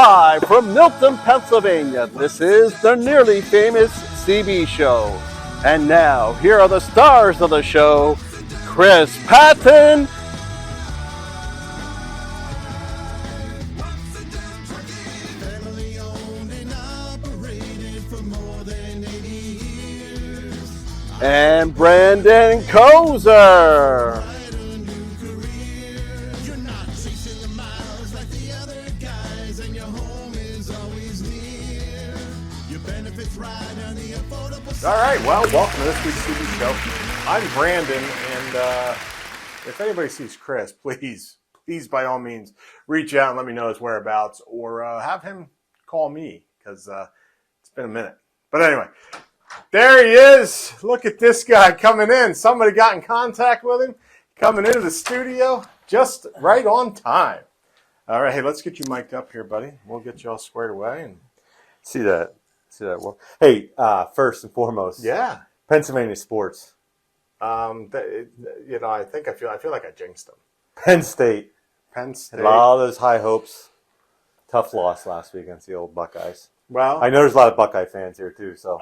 Live from Milton, Pennsylvania, this is the Nearly Famous CB Show. And now, here are the stars of the show, Chris Patton and Brandon Kozer. All right, well, welcome to this week's CB Show. I'm Brandon, and if anybody sees Chris, please, by all means, reach out and let me know his whereabouts, or have him call me, because it's been a minute. But anyway, there he is. Look at this guy coming in. Somebody got in contact with him, coming into the studio just right on time. All right, hey, let's get you mic'd up here, buddy. We'll get you all squared away. And See that? Well, hey, first and foremost, yeah, Pennsylvania sports. I feel like I jinxed them. Penn State. Penn State. A lot of those high hopes. Tough loss last week against the old Buckeyes. Well, I know there's a lot of Buckeye fans here too. So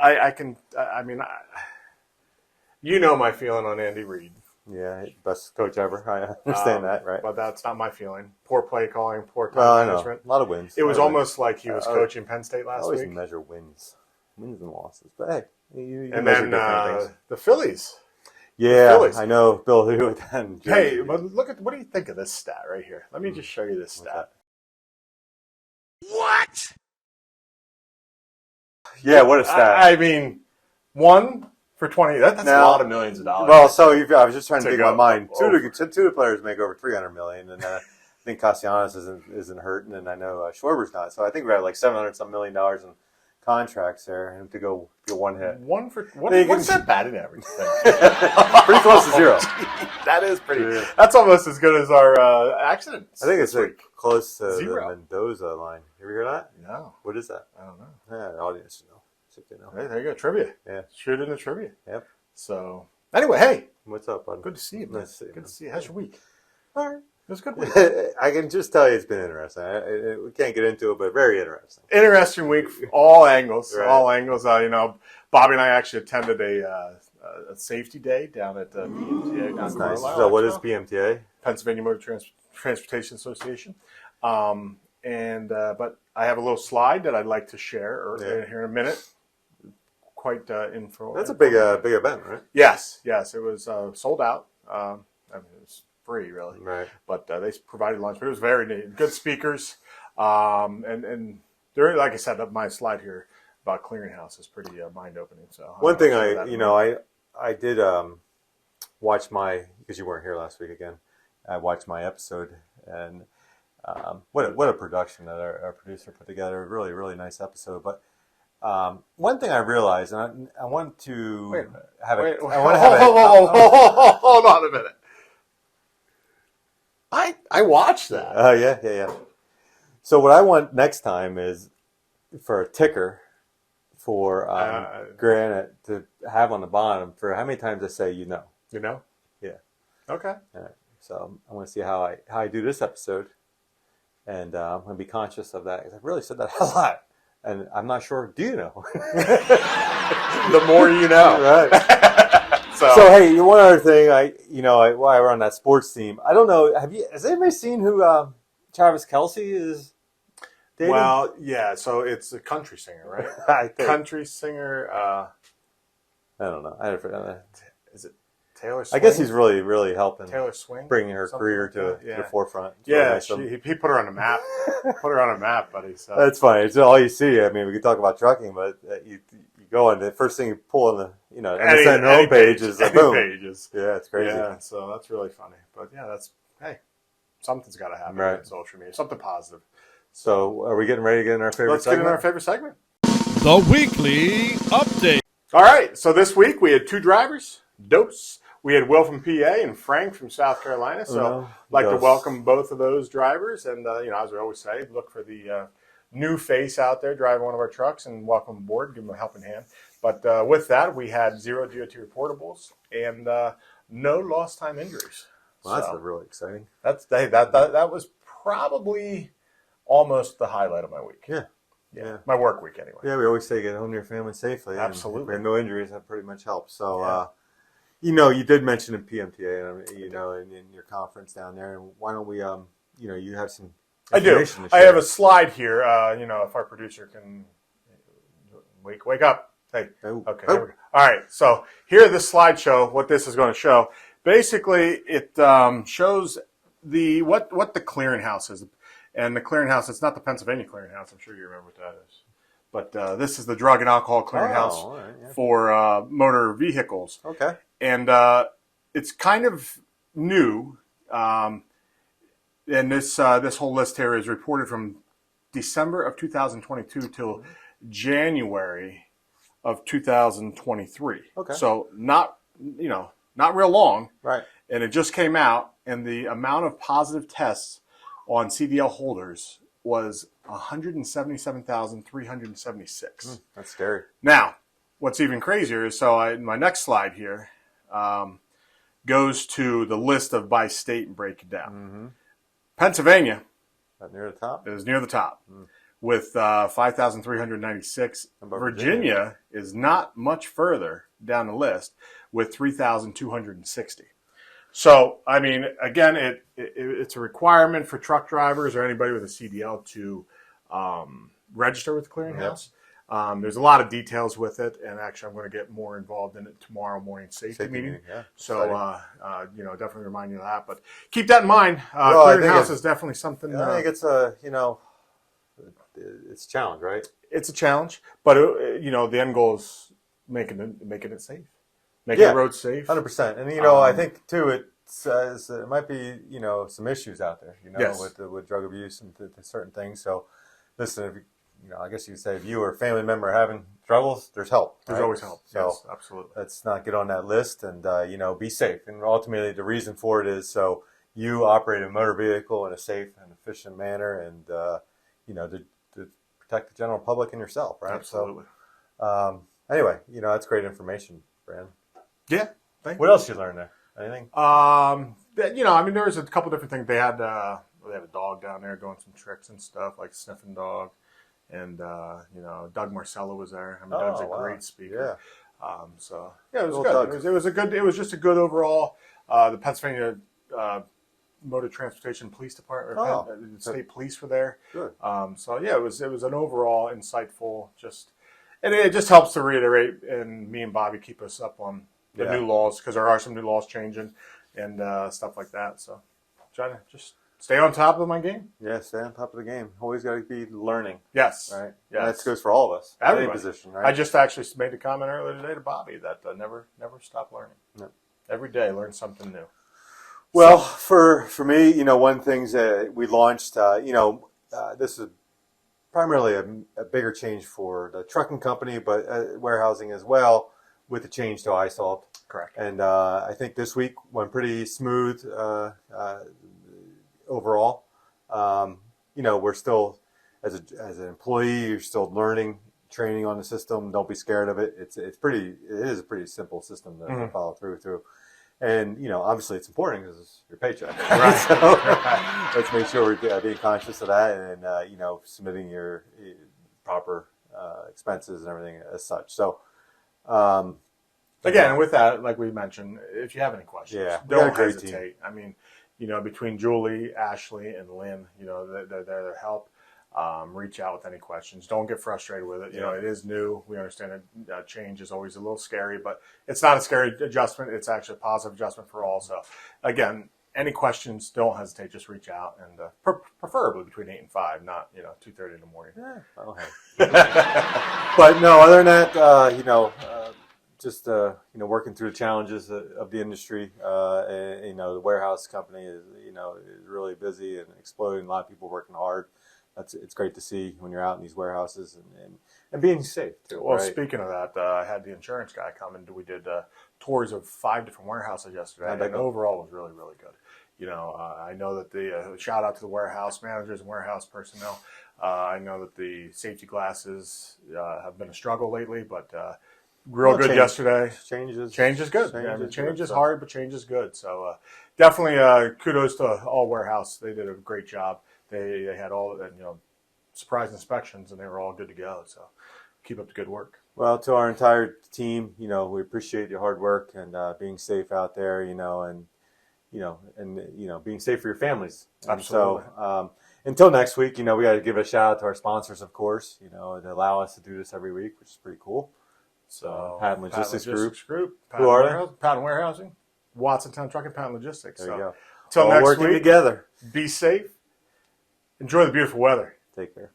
you know my feeling on Andy Reid. yeah, best coach ever. I understand that, right? But that's not my feeling. Poor play calling, poor time Well, I know. management. A lot of wins. It was almost like he was coaching Penn State I last always week. measure wins and losses. But hey, you And measure then different things. the Phillies. Yeah, Phillies. I know. Bill Who with that. Hey, but look at what do you think of this stat right here? Let me just show you this stat. What? Yeah, what a stat. I mean, 1 for 20. That's Now- a lot of millions of dollars. Well, so I was just trying to To think go of my mind. Two over. of the players make over $300 million, and I think Castellanos isn't hurting, and I know Schwarber's not. So I think we have like $700 million in contracts there, and to go get one hit, 1 for They what's can- that batting average thing? pretty close to zero. That is pretty. Yeah. That's almost as good as our accidents. I think it's this like week. close to Zero. the Mendoza line. You ever hear that? No, What is that? I don't know. Yeah, the audience should know. See if they know. Hey, there you go, trivia. Yeah. Shoot in the trivia. Yep. So anyway, hey, What's up, bud? good to see you, man. Nice to see you, Good man. to see you. How's your week? All right. It was a good week. I can just tell you it's been interesting. We can't get into it, but very interesting. Interesting week, all angles, Right. all angles. Bobby and I actually attended a safety day down at PMTA down That's in nice. Carlisle, So what is actually. PMTA? Pennsylvania Motor Transportation Association. But I have a little slide that I'd like to share here in a minute. Quite info. That's a big event, right? Yes. It was sold out. It was free, really. Right. But they provided lunch. But it was very neat. Good speakers. And there, like I said, my slide here about Clearinghouse is pretty mind-opening. So One thing I I did watch because you weren't here last week again. I watched my episode, and what a production that our producer put together. A really, really nice episode. But one thing I realized, and I want to have it. I want to have it. Hold on a minute. I watched that. Yeah. So what I want next time is for a ticker for Granite to have on the bottom for how many times I say You know? Yeah. Okay. All right. So I want to see how I do this episode, and I'm going to be conscious of that because I've really said that a lot, and I'm not sure. Do you know? The more you know. Right. So hey, one other thing, while we're on that sports team, I don't know. Has anybody seen who Travis Kelce is dating? well, yeah. So it's a country singer, right? I think. Country singer. I don't know. I forgot. Is it Taylor I Swift? guess he's really helping Taylor Swift. bringing her Something career like to that, yeah. the forefront. It's Yeah, really nice of him. he put her on a map. Put her on a map, buddy. So That's funny. It's all you see. I mean, we could talk about trucking, but you go on the first thing you pull on the on the center homepage is a any boom. pages. Yeah, it's crazy. Yeah, so that's really funny. But yeah, something's got to happen Right. on social media. Something positive. So, are we getting ready to get in our favorite Let's segment? get in our favorite segment. The weekly update. All right. So this week we had 2 drivers. Dose. We had Will from PA and Frank from South Carolina. So I'd like to Dose. welcome both of those drivers. And, as we always say, look for the new face out there driving one of our trucks and welcome aboard. Give them a helping hand. But with that, we had 0 DOT reportables and no lost time injuries. Well, that's So really exciting. that was probably almost the highlight of my week. Yeah. My work week anyway. Yeah, we always say get home to your family safely. Absolutely. If we have no injuries, that pretty much helps. So, you did mention in PMTA, and in your conference down there. And why don't we, you have some I do. information to I share. have a slide here. If our producer can wake up. Hey. Oh. Okay. There we go. All right. So here, this slideshow, what this is going to show, basically, it shows what the clearinghouse is. And the clearinghouse, it's not the Pennsylvania clearinghouse. I'm sure you remember what that is. But this is the Drug and Alcohol Clearinghouse all right, for motor vehicles. Okay. And it's kind of new. And this whole list here is reported from December of 2022 till January of 2023. Okay. So not real long. Right. And it just came out, and the amount of positive tests on CDL holders was 177,376. That's scary. Now, what's even crazier is, my next slide here goes to the list of by state and break it down. Mm-hmm. Pennsylvania Not near the top. is near the top with 5,396. Virginia is not much further down the list with 3,260. So, I mean, again, it's a requirement for truck drivers or anybody with a CDL to register with the clearinghouse. There's a lot of details with it, and actually, I'm going to get more involved in it tomorrow morning safety meeting. Yeah. So, definitely remind you of that. But keep that in mind. Well, I think Clearinghouse is definitely something. I think it's it's a challenge, right? It's a challenge, but the end goal is making it safe, making the road safe. 100%. And I think too it says that it might be some issues out there, Yes. with drug abuse and certain things. So, listen, if I guess you could say if you or a family member are having troubles, there's help. There's right? always help. So Yes, absolutely. let's not get on that list and be safe. And ultimately, the reason for it is so you operate a motor vehicle in a safe and efficient manner, and to protect the general public and yourself, right? Absolutely. So, anyway, that's great information, Brand. Yeah. Thank What else you learned there? Anything? There was a couple different things. They had a dog down there doing some tricks and stuff, like sniffing dog, and Doug Marcello was there. I mean, Doug's a great speaker. Yeah. It was Well, good. Doug. It was just a good overall. The Pennsylvania Motor Transportation Police Department, the state police were there. Good. It was an overall insightful. And it just helps to reiterate, and me and Bobby keep us up on the new laws, because there are some new laws changing and stuff like that. So, trying to just stay on top of my game. Yeah, stay on top of the game. Always got to be learning, Yes. right? Yes. And that goes for all of us. Everybody. Any position, right? I just actually made a comment earlier today to Bobby that never stop learning. No. Every day, learn something new. Well, for me, one things that we launched, this is primarily a bigger change for the trucking company, but warehousing as well, with the change to iSalt. Correct. And I think this week went pretty smooth overall. We're still, as an employee, you're still learning, training on the system. Don't be scared of it. It is a pretty simple system to follow through. And, obviously it's important because it's your paycheck. Right. So let's make sure we're being conscious of that and, submitting your proper expenses and everything as such. So, again, with that, like we mentioned, if you have any questions, don't hesitate. I mean, between Julie, Ashley, and Lynn, they're there to help. Reach out with any questions. Don't get frustrated with it. It is new. We understand that change is always a little scary, but it's not a scary adjustment. It's actually a positive adjustment for all. So, again, any questions, don't hesitate. Just reach out, and preferably between 8 and 5, not 2:30 in the morning. Yeah, but no, other than that, just working through the challenges of the industry. The warehouse company is really busy and exploding. A lot of people working hard. It's great to see when you're out in these warehouses and being safe too. Well, right? Speaking of that, I had the insurance guy come and we did tours of 5 different warehouses yesterday, and overall it was really, really good. I know that the shout out to the warehouse managers and warehouse personnel. I know that the safety glasses have been a struggle lately, but real good yesterday. Change is good. Change is hard, but change is good. So definitely kudos to all warehouse. They did a great job. They had all surprise inspections, and they were all good to go. So keep up the good work. Well, to our entire team, we appreciate your hard work and being safe out there, and being safe for your families. And Absolutely. so, until next week, we got to give a shout out to our sponsors, of course, that allow us to do this every week, which is pretty cool. So, Patton Logistics Group. Patton Who are they? Patton Warehousing, Watsontown Trucking, Patton Logistics. There you go. Till All next working week, together. be safe. Enjoy the beautiful weather. Take care.